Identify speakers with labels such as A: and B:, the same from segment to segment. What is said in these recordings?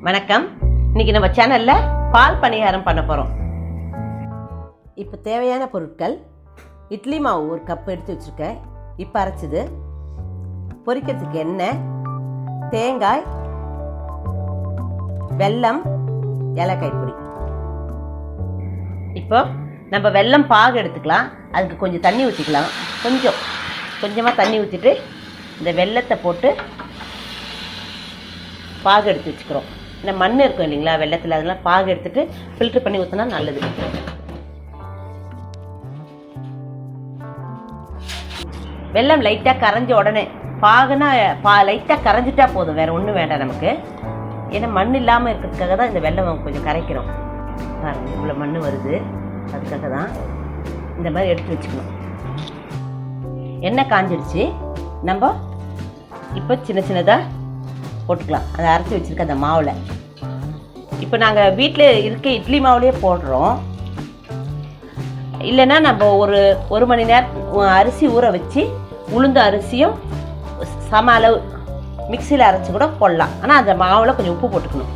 A: வணக்கம். இன்னைக்கு நம்ம சேனல்ல பால் பணியாரம் பண்ண போறோம். இப்போ தேவையான பொருட்கள்: இட்லி மாவு ஒரு கப் எடுத்து வச்சிருக்கேன், இப்போ அரைச்சது, பொரிக்கிறதுக்கு எண்ணெய், தேங்காய், வெல்லம், ஏலக்காய் பொடி. இப்போ நம்ம வெல்லம் பாகு எடுத்துக்கலாம். அதுக்கு கொஞ்சம் தண்ணி ஊற்றிக்கலாம். கொஞ்சமாக தண்ணி ஊற்றிட்டு இந்த வெல்லத்தை போட்டு பாகு எடுத்து வச்சுக்கிறோம். இந்த மண் இருக்கும் இல்லைங்களா வெள்ளத்தில், அதெல்லாம் பாகு எடுத்துட்டு ஃபில்டர் பண்ணி ஊற்றினா நல்லது. வெல்லம் லைட்டாக கரைஞ்ச உடனே, பாகுனா லைட்டாக கரைஞ்சிட்டா போதும், வேறு ஒன்றும் வேண்டாம் நமக்கு. ஏன்னா மண் இல்லாமல் இருக்கிறதுக்காக தான் இந்த வெல்லம் கொஞ்சம் கரைக்கிறோம். பாருங்கள், இவ்வளோ மண் வருது, அதுக்காக தான் இந்த மாதிரி எடுத்து வச்சுக்கணும். எண்ணெய் காஞ்சிடுச்சு. நம்ம இப்போ சின்ன சின்னதாக போட்டுக்கலாம். அதை அரைச்சி வச்சுருக்க அந்த மாவில். இப்போ நாங்கள் வீட்டில் இருக்க இட்லி மாவுலேயே போடுறோம். இல்லைன்னா நம்ம ஒரு மணி நேரம் அரிசி ஊற வச்சு, உளுந்து அரிசியும் சம அளவு மிக்சியில் அரைச்சி கூட போடலாம். ஆனால் அந்த மாவில் கொஞ்சம் உப்பு போட்டுக்கணும்.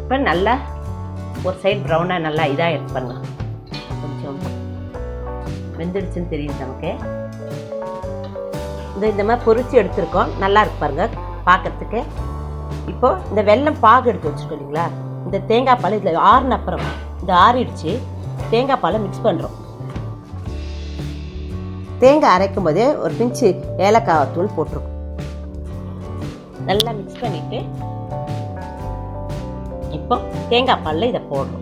A: இப்போ நல்லா ஒரு சைடு ப்ரௌனாக நல்லா இதாக எடுத்து பண்ணலாம். கொஞ்சம் வெந்துடுச்சுன்னு தெரியுது நமக்கு. இந்த மாதிரி பொரிச்சு எடுத்துருக்கோம். நல்லா இருக்கு பாருங்க பார்க்கறதுக்கு. இப்போ இந்த வெல்லம் பாகு எடுத்து வச்சுருக்கோம் இல்லைங்களா, இந்த தேங்காய் பால் இதில் ஆறுன அப்புறம் இந்த ஆறிடுச்சு. தேங்காய் பாலை மிக்ஸ் பண்ணுறோம். தேங்காய் அரைக்கும் போதே ஒரு பிஞ்சு ஏலக்காய் தூள் போட்டிருக்கோம். நல்லா மிக்ஸ் பண்ணிட்டு இப்போ தேங்காய் பாலில் இதை போடுறோம்.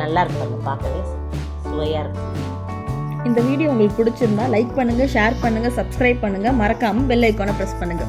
A: நல்லா இருக்கும், பார்க்கவே சுவையாக இருக்கும்.
B: இந்த வீடியோ உங்களுக்கு பிடிச்சிருந்தா லைக் பண்ணுங்க, ஷேர் பண்ணுங்க, சப்ஸ்கிரைப் பண்ணுங்க, மறக்காம பெல் ஐகானை பிரஸ் பண்ணுங்க.